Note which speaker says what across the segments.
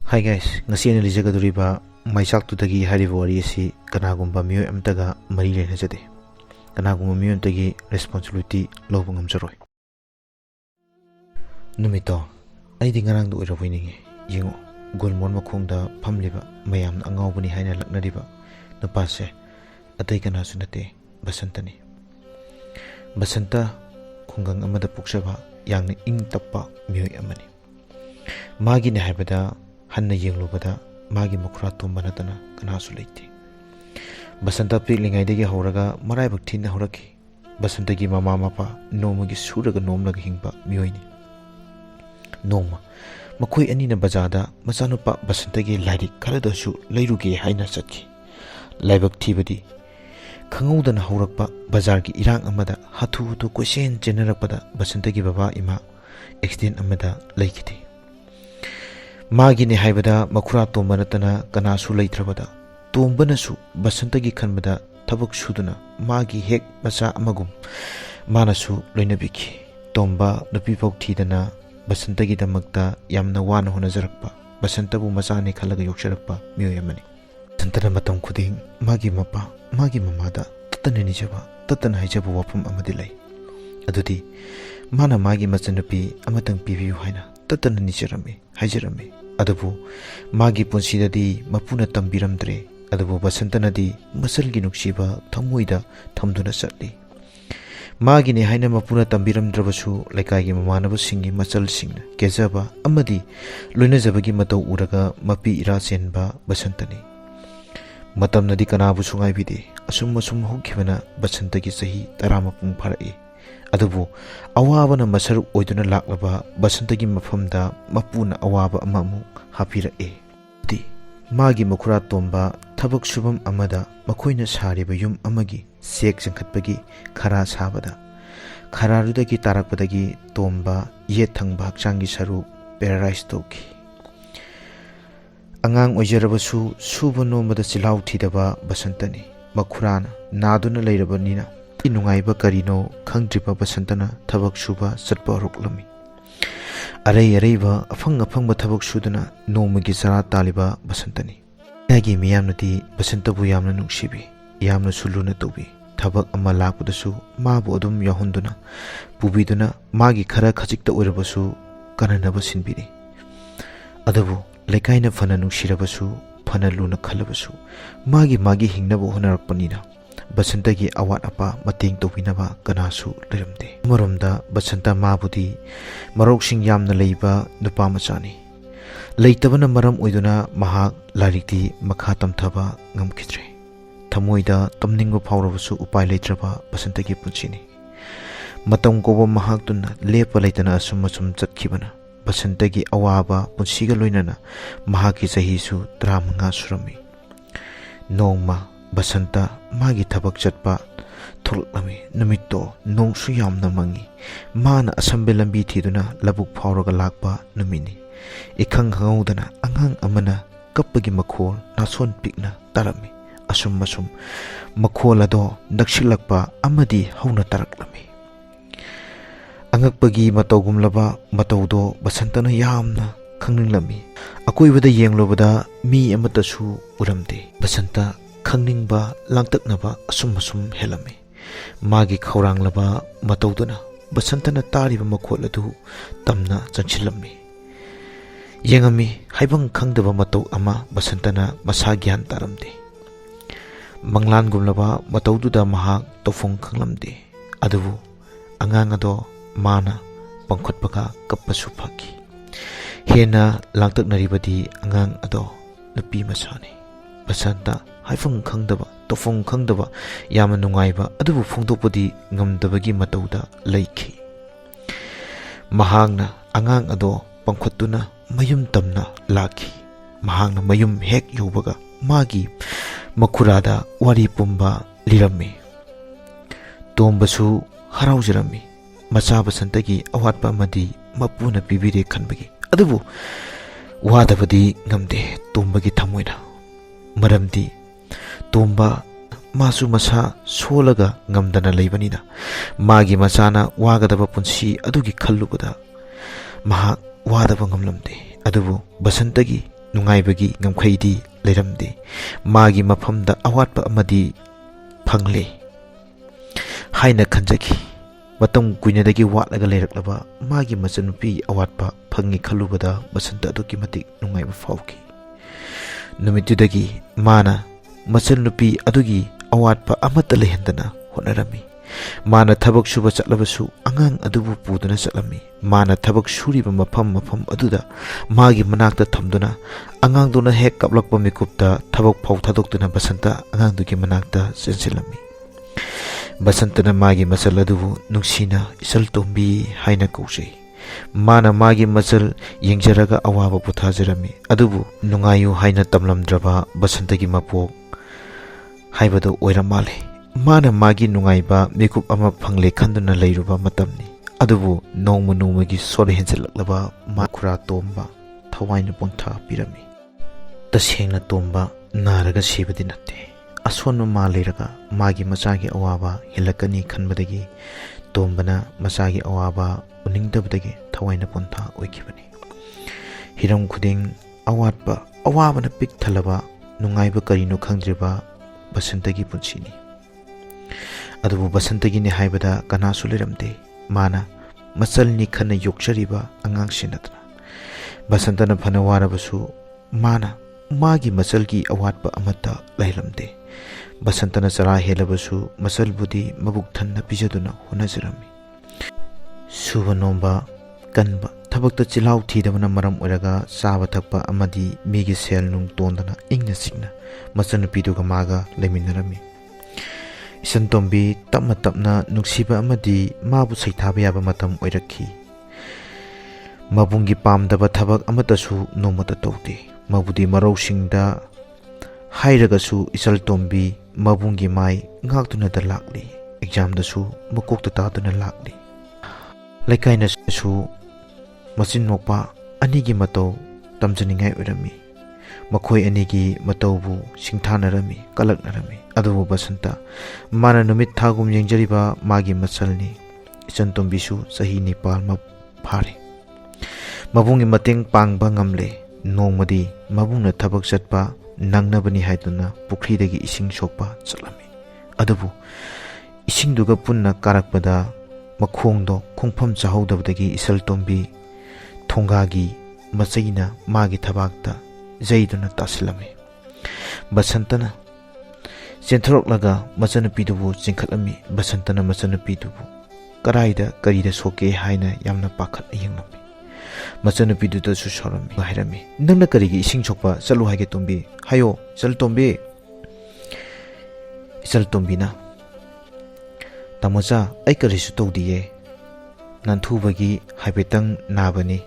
Speaker 1: Hi guys, ngasi na lijagaduriba Meichaktudagi hariba wari asi kanagumba miyoi amtaga mari lehnajade. Kanagumba miyoi amtagi responsibility lawba ngamjaroi. Numito, aidi ngarang du oirabuininge. Yengo, golmon makhongda phamliba mayamna angawbani haina laknariba nupase atai kanasu nate Basantani. Basanta khungang amada puksaba yangna ing tappa miyoi amani. Magi ne haibada Hanna yenglubada magi mukra tumba natana kanasu leite. Basanta piklingaidagi horaga maraibak thina horaki. Basantagi mama mapa nomagi suraga nomlaga hingba miyoini. Noma makoi anina bazada machanupa Basantagi lairik kharadasu leiruge haina chatki. Laibak thibadi khangudana horakpa bazargi irang amada hathu tu koisen chenarakpada Basantagi baba ima accident amada leikiti. Magi ne haibada makura tomba natana kanasu leitrabada tombanasu Basantagi khanbada thabak suduna magi hek macha amagum manasu loinabiki tomba nupi pau thidana Basantagi damakta yamna wana honajarakpa Basantabu macha ne khalaga yoksarakpa miyoy amani. Basantana matam khuding magi mapa magi mamada tatana nijaba tatana haijaba wapum amadi lei. Adudi mana magi machanupi amatang pibiyu haina tatana nijarame hajarame. Adabu magi punsidadi mapuna tambiramdre. Adabu Basantanadi masalgi nuksiba thamoida thamduna satli. Magi ne haina mapuna tambiramdrabasu laikagi mamanaba singi masal singna kezaba amadi loinajabagi matau uraga mapi ira senba Basantani. Matamnadi kanabu sungaibide asum hokibana Basantagi sahi taramapung pharai. Adubu awabana masar oiduna laklaba Basantagi mafamda mapuna awaba amamu hapirae. Di magi makura tomba thabak subam amada makoina sariba yum amagi sek jangkhatpagi khara sabada khararudagi tarakpadagi tomba ye thangba hakchangi saru paralyze toki. Angang oijarabasu suba nomada chilau thidaba Basantani makurana naduna leirabanina nungaiba karino khangdriba Basantana thabak suba satpa roklami. Araiba afang thabak suduna nomagi sara taliba Basantani. Nagi miyamnati Basantabu yamna nungsibi yamna suluna tobi thabak ama lakpadasu mabu adum yahunduna pubiduna magi khara khajikta oirabasu kananaba sinbiri. Adabu lekaina fana nungsirabasu fana luna khalabasu magi hingnaba honarakpanina Basantagi awat apa mating tobinaba kanasu leramde. Maromda Basanta mabudi maroksing yamna leiba nupa machani. Leitabana maram oiduna mahak larikti makha tamthaba ngamkidre. Thamoida tamningba phawrabasu upai leitraba Basantagi punchini. Matam koba mahak tuna lepa leitana asum chatkibana Basantagi awaba punsiga loinana mahaki sahisu 35 surami. Nongma Basanta magi thabak chatpa thulami numito nongsu yamna mangi mana asambe lambi thiduna labuk phawraga lakpa numini ikhang hangaudana angang amana kappagi makhol nason pikna tarami asum makhol ado nakshilakpa amadi hauna taraklami. Angakpagi matawgumlaba matawdo Basantana yamna khangninglami akoibada yenglobada mi amatasu uramde. Basanta khangningsba langtaknaba asum helame magi khauranglaba matawduna Basantana tariba makhol adu tamna chanchilami. Yengami haibang khangdaba mataw ama Basantana masa gyan taramde. Manglan gumlaba matawduda mahak tofong khanglamde. Adubu angang ado mana pangkhotpaga kappasu phaki. Hena langtaknaribadi angang ado nupi masani. Basanta haifang khangdaba tofong khangdaba yama nungaiba adubu phongdokpadi ngamdabagi matawda leikhi. Mahangna angang ado pangkhotuna mayum tamna lakhi. Mahangna mayum hek yobaga magi makurada wari pumba lirami. Tombasu haraujirami macha Basantagi awatpa amadi mapuna pibire khanbagi adubu wadabadi ngamde tombagi thamoina. Maramdi tomba masu masa solaga ngamdana leibanina magi masana wagadaba punsi adugi khallubada mahak wadaba ngamlamde. Adubu Basantagi ꯅꯨꯡꯉꯥꯏꯕꯒꯤ ꯉꯝꯈꯩꯗꯤ ꯂꯩꯔꯝꯗꯦ ꯃꯥꯒꯤ ꯃꯐꯝꯗ ꯑꯋꯥꯠꯄ ꯑꯃꯗꯤ ꯐꯪꯂꯦ ꯍꯥꯏꯅ ꯈꯟꯖꯈꯤ ꯃꯇꯝ ꯀꯨꯏꯅꯗꯒꯤ ꯋꯥꯠꯂꯒ ꯂꯩꯔꯛꯂꯕ ꯃꯥꯒꯤ ꯃꯆꯟꯅꯨꯄꯤ ꯑꯋꯥꯠꯄ ꯐꯪꯉꯤ ꯈꯜꯂꯨꯕꯗ ꯕꯁꯟꯇ ꯑꯗꯨꯛꯀꯤ ꯃꯇꯤꯛ ꯅꯨꯡꯉꯥꯏꯕ ꯐꯥꯎꯈꯤ ꯅꯨꯃꯤꯠꯇꯨꯗꯒꯤ ꯃꯥꯅ ꯃꯆꯟꯅꯨꯄꯤ ꯑꯗꯨꯒꯤ ꯑꯋꯥꯠꯄ ꯑꯃꯠꯇ ꯂꯩꯍꯟꯗꯅ ꯍꯣꯠꯅꯔꯝꯃꯤ ꯃꯥꯅ ꯊꯕꯛ ꯁꯨꯕ ꯆꯠꯂꯕꯁꯨ ꯑꯉꯥꯡ ꯑꯗꯨꯕꯨ ꯄꯨꯗꯨꯅ ꯆꯠꯂꯝꯃꯤ ꯃꯥꯅ ꯊꯕꯛ ꯁꯨꯔꯤꯕ ꯃꯐꯝ ꯑꯗꯨꯗ ꯃꯥꯒꯤ ꯃꯅꯥꯛꯇ ꯊꯝꯗꯨꯅ ꯑꯉꯥꯡꯗꯨꯅ ꯍꯦꯛ ꯀꯞꯂꯛꯄ ꯃꯤꯀꯨꯞꯇ ꯊꯕꯛ ꯐꯥꯎ ꯊꯥꯗꯣꯛꯇꯨꯅ ꯕꯁꯟꯇ ꯑꯉꯥꯡꯗꯨꯒꯤ ꯃꯅꯥꯛꯇ ꯆꯦꯟꯁꯤꯜꯂꯝꯃꯤ ꯕꯁꯟꯇꯅ ꯃꯥꯒꯤ ꯃꯆꯜ ꯑꯗꯨꯕꯨ ꯅꯨꯡꯁꯤꯅ ꯏꯆꯜꯇꯣꯝꯕꯤ ꯍꯥꯏꯅ ꯀꯧꯖꯩ ꯃꯥꯅ ꯃꯥꯒꯤ ꯃꯆꯜ ꯌꯦꯡꯖꯔꯒ ꯑꯋꯥꯕ ꯄꯣꯊꯥꯖꯔꯝꯃꯤ ꯑꯗꯨꯕꯨ ꯅꯨꯡꯉꯥꯏꯌꯨ ꯍꯥꯏꯅ ꯇꯝꯂꯝꯗ꯭ꯔꯕ ꯕꯁꯟꯇꯒꯤ ꯃꯄꯣꯛ ꯍꯥꯏꯕꯗꯨ ꯑꯣꯏꯔ ꯃꯥꯜꯂꯦ ꯃꯥꯅ ꯃꯥꯒꯤ ꯅꯨꯡꯉꯥꯏꯕ ꯃꯤꯀꯨꯞ ꯑꯃ ꯐꯪꯂꯦ ꯈꯟꯗꯨꯅ ꯂꯩꯔꯨꯕ ꯃꯇꯝꯅꯤ ꯑꯗꯨꯕꯨ ꯅꯣꯡꯃ ꯅꯣꯡꯃꯒꯤ ꯁꯣꯔ ꯍꯦꯟꯖꯜꯂꯛꯂꯕ ꯃꯥ ꯈꯨꯔꯥ ꯇꯣꯝꯕ ꯊꯋꯥꯏꯅ ꯄꯣꯟꯊꯥ ꯄꯤꯔꯝꯃꯤ ꯇꯁꯦꯡꯅ ꯇꯣꯝꯕ ꯅꯥꯔꯒ ꯁꯤꯕꯗꯤ ꯅꯠꯇꯦ ꯑꯁꯣꯟꯕ ꯃꯥ ꯂꯩꯔꯒ ꯃꯥꯒꯤ ꯃꯆꯥꯒꯤ ꯑꯋꯥꯕ ꯍꯦꯜꯂꯛꯀꯅꯤ ꯈꯟꯕꯗꯒꯤ ꯇꯣꯝꯕꯅ ꯃꯆꯥꯒꯤ ꯑꯋꯥꯕ ꯎꯅꯤꯡꯗꯕꯗꯒꯤ ꯊꯋꯥꯏꯅ ꯄꯣꯟꯊꯥ ꯑꯣꯏꯈꯤꯕꯅꯤ ꯍꯤꯔꯝ ꯈꯨꯗꯤꯡ ꯑꯋꯥꯕꯅ ꯄꯤꯛ ꯊꯜꯂꯕ ꯅꯨꯡꯉꯥꯏꯕ ꯀꯔꯤꯅꯣ ꯈꯪꯗ꯭ꯔꯤꯕ ꯕꯁꯟꯇꯒꯤ ꯄꯨꯟꯁꯤꯅꯤ ꯑꯗꯨꯕꯨ ꯕꯁꯟꯇꯒꯤꯅꯤ ꯍꯥꯏꯕꯗ ꯀꯅꯥꯁꯨ ꯂꯩꯔꯝꯗꯦ ꯃꯥꯅ ꯃꯆꯜꯅꯤ ꯈꯟꯅ ꯌꯣꯛꯆꯔꯤꯕ ꯑꯉꯥꯡꯁꯤ ꯅꯠꯇꯅ ꯕꯁꯟꯇꯅ ꯐꯅ ꯋꯥꯔꯕꯁꯨ ꯃꯥꯅ ꯃꯥꯒꯤ ꯃꯆꯜꯒꯤ ꯑꯋꯥꯠꯄ ꯑꯃꯠꯇ ꯂꯩꯔꯝꯗꯦ ꯕꯁꯟꯇꯅ ꯆꯔꯥ ꯍꯦꯜꯂꯕꯁꯨ ꯃꯆꯜꯕꯨꯗꯤ ꯃꯕꯨꯛ ꯊꯟꯅ ꯄꯤꯖꯗꯨꯅ ꯍꯣꯠꯅꯖꯔꯝꯃꯤ ꯁꯨꯕ ꯅꯣꯝꯕ ꯀꯟꯕ ꯊꯕꯛꯇ ꯆꯤꯜꯍꯥꯎ ꯊꯤꯗꯕꯅ ꯃꯔꯝ ꯑꯣꯏꯔꯒ ꯆꯥꯕ ꯊꯛꯄ ꯑꯃꯗꯤ ꯃꯤꯒꯤ ꯁꯦꯜ ꯅꯨꯡ ꯇꯣꯟꯗꯅ ꯏꯪꯅ ꯆꯤꯛꯅ ꯃꯆꯟꯅꯨꯄꯤꯗꯨꯒ ꯃꯥꯒ ꯂꯩꯃꯤꯟꯅꯔꯝꯃꯤ ꯏꯆꯟꯇꯣꯝꯕꯤ ꯇꯞꯅ ꯇꯞꯅ ꯅꯨꯡꯁꯤꯕ ꯑꯃꯗꯤ ꯃꯥꯕꯨ ꯁꯩꯊꯥꯕ ꯌꯥꯕ ꯃꯇꯝ ꯑꯣꯏꯔꯛꯈꯤ ꯃꯕꯨꯡꯒꯤ ꯄꯥꯝꯗꯕ ꯊꯕꯛ ꯑꯃꯠꯇꯁꯨ ꯅꯣꯡꯃꯇ ꯇꯧꯗꯦ ꯃꯕꯨꯗꯤ ꯃꯔꯧꯁꯤꯡꯗ ꯍꯥꯏꯔꯒꯁꯨ ꯏꯆꯜꯇꯣꯝꯕꯤ ꯃꯕꯨꯡꯒꯤ ꯃꯥꯏ ꯉꯥꯛꯇꯨꯅꯗ ꯂꯥꯛꯂꯤ ꯑꯦꯛꯖꯥꯝꯗꯁꯨ ꯃꯀꯣꯛꯇ ꯇꯥꯗꯨꯅ ꯂꯥꯛꯂꯤ ꯂꯩꯀꯥꯏꯅꯁꯨ ꯃꯆꯤꯟ ꯃꯧꯄꯥ ꯑꯅꯤꯒꯤ ꯃꯇꯧ ꯇꯝꯖꯅꯤꯡꯉꯥꯏ ꯑꯣꯏꯔꯝꯃꯤ ꯃꯈꯣꯏ ꯑꯅꯤꯒꯤ ꯃꯇꯧꯕꯨ ꯁꯤꯡꯊꯥꯅꯔꯝꯃꯤ ꯀꯂꯛꯅꯔꯝꯃꯤ ꯑꯗꯨꯕꯨ ꯕꯁꯟꯇ ꯃꯥꯅ ꯅꯨꯃꯤꯠ ꯊꯥꯒꯨꯝ ꯌꯦꯡꯖꯔꯤꯕ ꯃꯥꯒꯤ ꯃꯆꯜꯅꯤ ꯏꯆꯟꯇꯣꯝꯕꯤꯁꯨ ꯆꯍꯤ 9 ꯐꯥꯔꯦ ꯃꯕꯨꯡꯒꯤ ꯃꯇꯦꯡ ꯄꯥꯡꯕ ꯉꯝꯂꯦ ꯅꯣꯡꯃꯗꯤ ꯃꯕꯨꯡꯅ ꯊꯕꯛ ꯆꯠꯄ ꯅꯪꯅꯕꯅꯤ ꯍꯥꯏꯗꯨꯅ ꯄꯨꯈ꯭ꯔꯤꯗꯒꯤ ꯏꯁꯤꯡ ꯁꯣꯛꯄ ꯆꯠꯂꯝꯃꯤ ꯑꯗꯨꯕꯨ ꯏꯁꯤꯡꯗꯨꯒ ꯄꯨꯟꯅ ꯀꯥꯔꯛꯄꯗ ꯃꯈꯣꯡꯗꯣ ꯈꯣꯡꯐꯝ ꯆꯥꯍꯧꯗꯕꯗꯒꯤ ꯏꯆꯜꯇꯣꯝꯕꯤ ꯊꯣꯡꯒꯥꯒꯤ ꯃꯆꯩꯅ ꯃꯥꯒꯤ ꯊꯕꯥꯛꯇ ꯌꯩꯗꯨꯅ ꯇꯥꯁꯤꯜꯂꯝꯃꯤ ꯕꯁꯟꯇꯅ ꯆꯦꯟꯊꯣꯔꯛꯂꯒ ꯃꯆꯟꯅꯨꯄꯤꯗꯨꯕꯨ ꯆꯤꯡꯈꯠꯂꯝꯃꯤ ꯕꯁꯟꯇꯅ ꯃꯆꯟꯅꯨꯄꯤꯗꯨꯕꯨ ꯀꯔꯤꯗ ꯁꯣꯛꯀꯦ ꯍꯥꯏꯅ ꯌꯥꯝꯅ ꯄꯥꯈꯠꯅ ꯌꯦꯡꯂꯝꯃꯤ ꯃꯆꯟꯅꯨꯄꯤꯗꯨꯗꯁꯨ ꯁꯥꯎꯔꯝꯃꯤ ꯍꯥꯏꯔꯝꯃꯤ ꯅꯪꯅ ꯀꯔꯤꯒꯤ ꯏꯁꯤꯡ ꯁꯣꯛꯄ ꯆꯠꯂꯨ ꯍꯥꯏꯒꯦ ꯇꯣꯝꯕꯤ ꯍꯥꯏꯌꯣ ꯏꯆꯜꯇꯣꯝꯕꯤ ꯏꯆꯜꯇꯣꯝꯕꯤꯅ ꯇꯥꯃꯣꯆꯥ ꯑꯩ ꯀꯔꯤꯁꯨ ꯇꯧꯗꯤꯌꯦ ꯅꯥꯟꯊꯨꯕꯒꯤ ꯍꯥꯏꯐꯦꯠꯇꯪ ꯅꯥꯕꯅꯤ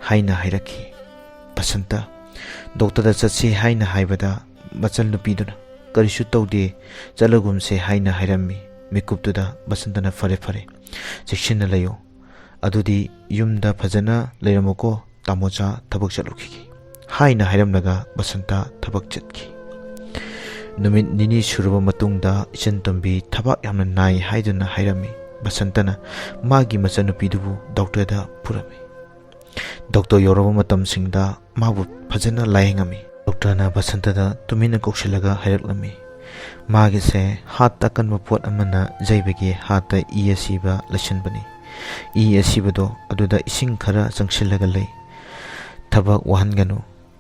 Speaker 1: ꯍꯥꯏꯅ ꯍꯥꯏꯔꯛꯈꯤ ꯕꯁꯟꯇ ꯗꯣꯛꯇꯔꯗ ꯆꯠꯁꯤ ꯍꯥꯏꯅ ꯍꯥꯏꯕꯗ ꯃꯆꯟꯅꯨꯄꯤꯗꯨꯅ ꯀꯔꯤꯁꯨ ꯇꯧꯗꯦ ꯆꯠꯂꯒꯨꯝꯁꯦ ꯍꯥꯏꯅ ꯍꯥꯏꯔꯝꯃꯤ ꯃꯤꯀꯨꯞꯇꯨꯗ ꯕꯁꯟꯇꯅ ꯐꯔꯦ ꯆꯦꯛꯁꯤꯟꯅ ꯂꯩꯌꯣ ꯑꯗꯨꯗꯤ ꯌꯨꯝꯗ ꯐꯖꯅ ꯂꯩꯔꯝꯃꯨꯀꯣ ꯇꯥꯃꯣꯆꯥ ꯊꯕꯛ ꯆꯠꯂꯨꯈꯤꯒꯦ ꯍꯥꯏꯅ ꯍꯥꯏꯔꯝꯂꯒ ꯕꯁꯟꯇ ꯊꯕꯛ ꯆꯠꯈꯤ ꯅꯨꯃꯤꯠ ꯅꯤꯅꯤ ꯁꯨꯔꯕ ꯃꯇꯨꯡꯗ ꯏꯆꯟꯇꯣꯝꯕꯤ ꯊꯕꯛ ꯌꯥꯝꯅ ꯅꯥꯏ ꯍꯥꯏꯗꯨꯅ ꯍꯥꯏꯔꯝꯃꯤ ꯕꯁꯟꯇꯅ ꯃꯥꯒꯤ ꯃꯆꯟꯅꯨꯄꯤꯗꯨꯕꯨ ꯗꯣꯛꯇꯔꯗ ꯄꯨꯔꯝꯃꯤ ꯗꯣꯛꯇꯔ ꯌꯧꯔꯕ ꯃꯇꯝꯁꯤꯡꯗ ꯃꯥꯕꯨ ꯐꯖꯅ ꯂꯥꯌꯦꯡꯉꯝꯃꯤ ꯗꯣꯛꯇꯔꯅ ꯕꯁꯟꯇꯗ ꯇꯨꯃꯤꯟꯅ ꯀꯧꯁꯤꯜꯂꯒ ꯍꯥꯏꯔꯛꯂꯝꯃꯤ ꯃꯥꯒꯤꯁꯦ ꯍꯥꯔꯠꯇ ꯑꯀꯟꯕ ꯄꯣꯠ ꯑꯃꯅ ꯌꯩꯕꯒꯤ ꯍꯥꯔꯠꯇ ꯏ ꯑꯁꯤꯕ ꯂꯩꯁꯤꯟꯕꯅꯤ ꯏ ꯑꯁꯤꯕꯗꯣ ꯑꯗꯨꯗ ꯏꯁꯤꯡ ꯈꯔ ꯆꯪꯁꯤꯜꯂꯒ ꯂꯩ ꯊꯕꯛ ꯋꯥꯍꯟꯒꯅꯨ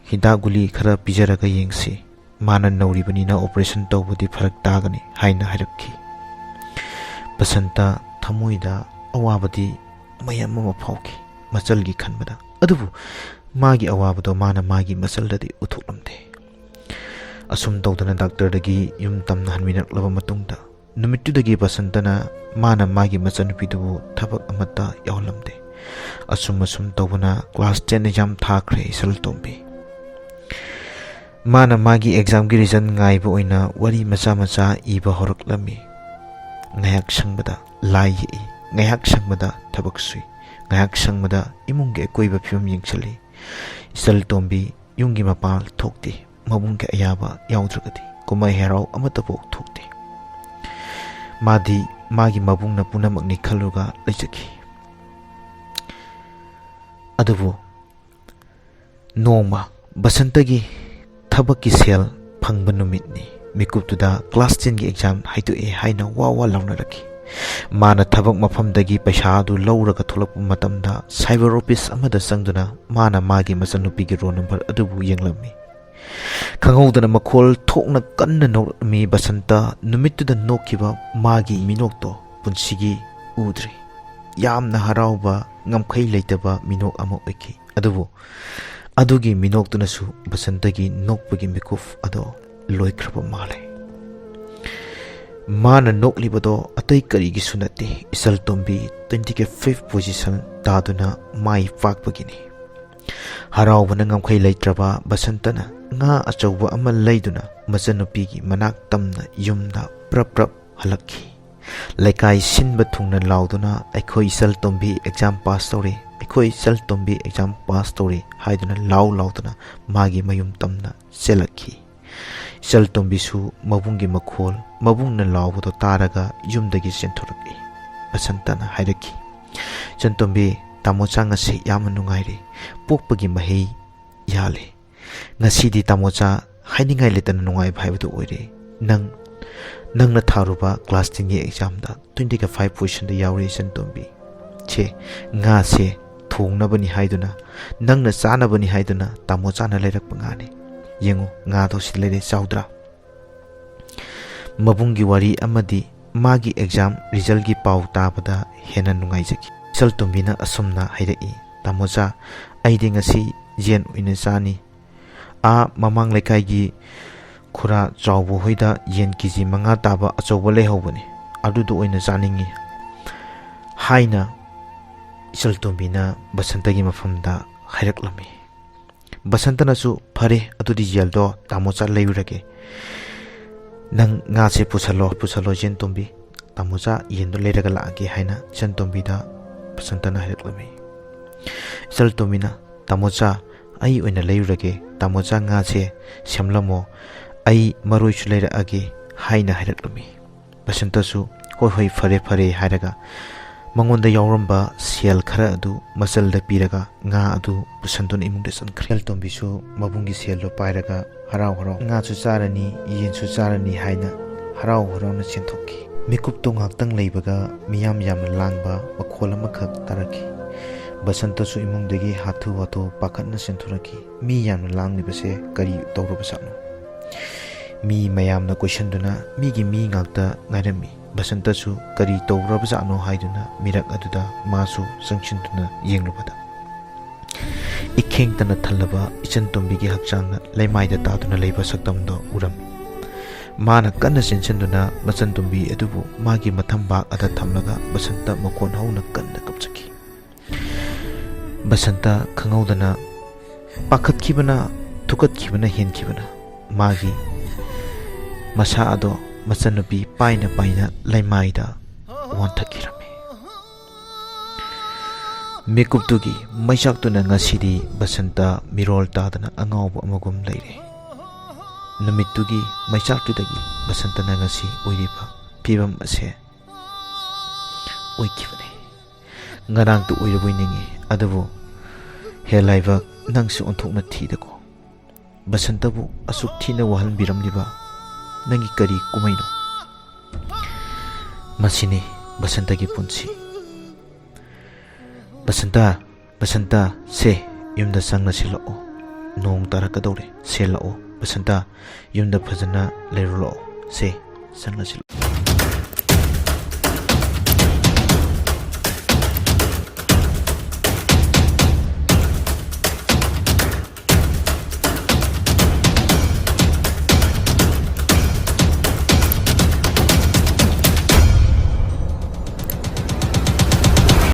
Speaker 1: ꯍꯤꯗꯥꯛ ꯒꯨꯂꯤ ꯈꯔ ꯄꯤꯖꯔꯒ ꯌꯦꯡꯁꯤ ꯃꯥꯅ ꯅꯧꯔꯤꯕꯅꯤꯅ ꯑꯣꯄꯔꯦꯁꯟ ꯇꯧꯕꯗꯤ ꯐꯔꯛ ꯇꯥꯒꯅꯤ ꯍꯥꯏꯅ ꯍꯥꯏꯔꯛꯈꯤ ꯕꯁꯟꯇ ꯊꯃꯣꯏꯗ ꯑꯋꯥꯕꯗꯤ ꯃꯌꯥꯝ ꯑꯃ ꯐꯥꯎꯈꯤ ꯃꯆꯜꯒꯤ ꯈꯟꯕꯗ ꯑꯗꯨꯕꯨ ꯃꯥꯒꯤ ꯑꯋꯥꯕꯗꯣ ꯃꯥꯅ ꯃꯥꯒꯤ ꯃꯆꯜꯗꯗꯤ ꯎꯠꯊꯣꯛꯂꯝꯗꯦ ꯑꯁꯨꯝ ꯇꯧꯗꯅ ꯗꯥꯛꯇꯔꯗꯒꯤ ꯌꯨꯝ ꯇꯝꯅ ꯍꯟꯃꯤꯟꯅꯔꯛꯂꯕ ꯃꯇꯨꯡꯗ ꯅꯨꯃꯤꯠꯇꯨꯗꯒꯤ ꯕꯁꯟꯇꯅ ꯃꯥꯅ ꯃꯥꯒꯤ ꯃꯆꯟꯅꯨꯄꯤꯗꯨꯕꯨ ꯊꯕꯛ ꯑꯃꯠꯇ ꯌꯥꯎꯍꯜꯂꯝꯗꯦ ꯑꯁꯨꯝ ꯇꯧꯕꯅ ꯀ꯭ꯂꯥꯁ 10 ꯑꯦꯛꯖꯥꯝ ꯊꯥꯈ꯭ꯔꯦ ꯏꯆꯜꯇꯣꯝꯕꯤ ꯃꯥꯅ ꯃꯥꯒꯤ ꯑꯦꯛꯖꯥꯝꯒꯤ ꯔꯤꯖꯜ ꯉꯥꯏꯕ ꯑꯣꯏꯅ ꯋꯥꯔꯤ ꯃꯆꯥ ꯏꯕ ꯍꯧꯔꯛꯂꯝꯃꯤ ꯉꯥꯏꯍꯥꯛ ꯁꯪꯕꯗ ꯂꯥꯏ ꯌꯦꯛꯏ ꯉꯥꯏꯍꯥꯛ ꯁꯪꯕꯗ ꯊꯕꯛ ꯁꯨꯏ ꯉꯥꯏꯍꯥꯛ ꯁꯪꯕꯗ ꯏꯃꯨꯡꯒꯤ ꯑꯀꯣꯏꯕ ꯐꯤꯕꯝ ꯌꯦꯡꯁꯤꯜꯂꯤ ꯏꯆꯜꯇꯣꯝꯕꯤ ꯌꯨꯝꯒꯤ ꯃꯄꯥꯟ ꯊꯣꯛꯇꯦ ꯃꯕꯨꯡꯒꯤ ꯑꯌꯥꯕ ꯌꯥꯎꯗ꯭ꯔꯒꯗꯤ ꯀꯨꯝꯍꯩ ꯍꯔꯥꯎ ꯑꯃꯠꯇꯐꯥꯎ ꯊꯣꯛꯇꯦ ꯃꯥꯗꯤ ꯃꯥꯒꯤ ꯃꯕꯨꯡꯅ ꯄꯨꯝꯅꯃꯛꯅꯤ ꯈꯜꯂꯒ ꯂꯩꯖꯈꯤ ꯑꯗꯨꯕꯨ ꯅꯣꯡꯃ Basantagi thabaki sel phangba numitni mikuptuda class 10 gi exam haitue haina wawa launaraki mana thabak mafamdagi paisa adu lauraga tholakpa matamda cyber office amada sangduna mana magi masanupi gi roll number adubu yenglami khanghaudana makhol thokna kanna normi basanta numittuda nokkiba magi minokto punsigi udri yamna harauba ngamkhai leitaba minok ama oiki adugi minoktunasu basantagi nokpagi mikuf ado loikraba male mana noklibado atai karigi sunate isal tombi 25th position taduna mai fakpagini haraubana ngamkhai leitraba basantana nga achauba ama leiduna masanupigi manak tamna yumda prap halakhi laikai sinba thungna lauduna aikhoi isal tombi exam pass tore aikhoi isal tombi exam pass tore haiduna lauduna magi mayum tamna selakhi isal tombi su mabungi makhol mabungna laubudo taraga yumdagi senthoraki basantana hairaki chantombi tamocha ngasi yamna nungairi pokpagi mahei yale ngasidi tamocha hainingai letana nungai bhaibadu oire nangna tharuba class 10 gi exam da 25 position da yauri chantombi che nga se thongna bani haiduna nangna chana bani haiduna tamocha na lerak pangani yengu nga do silere chaudra mabungi wari amadi magi exam result gi pau tabada hena nungai jaki saltombina asumna haidai tamocha aidi ngasi jen uina chani a mamang lekai gi khura chawbo hoida yen kiji manga taba achawba lehobani adudu oina chaningi haina saltombina basantagi mafamda hairaklami basantana su phare adudi yeldo tamocha leurage nang nga se pusalo jen tombi tamocha yendo leiraga laage haina chen tombi da basantana hairaklami saltombina tamocha ai oina leurage tamocha nga se semlamo ai maroi chu leira age haina hairaklami basanta su hoi phare hairaga mangonda yauramba sel khara adu masal da piraga nga adu busantun imungde sankhrial tombi su mabungi sel lo pairaga harau nga chu charani yen chu charani haina harau na chenthokki mikup to ngaktang leibaga miyam langba makhol amakhak taraki basanta su imungdegi hathu wato pakatna senthuraki mi yam langni base kari tawru basano mi mayamna question duna mi gi mi ngakta ngairami basanta su kari tawraba jano haiduna mirak aduda masu sangchintuna yengrubada ikhengtana thalaba ichan tombi gi hakchangna leimaida taduna leiba saktamdo uram mana kanna sinchenduna machan tombi adubu magi mathamba ada thamlaga basanta makon hauna kanna kapchaki basanta khangaudana pakhatkibana thukatkibana henkibana magi masa ado masanupi paina laimaida wanthakirami mikuptugi maichaktuna ngasidi basanta mirol tadana angawba amagum leire numittugi maichaktudagi basantana ngasi oiriba pibam ase oikibane ngarang tu oiraboiningi adabu helaiba nangsu onthokna thidako basantabu asuk thina wahal biramliba nangi kari kumaino masini basantagi punsi basanta se yumda sangna silao nong tarakadore se lao basanta yumda phajana lerulo se sangna silao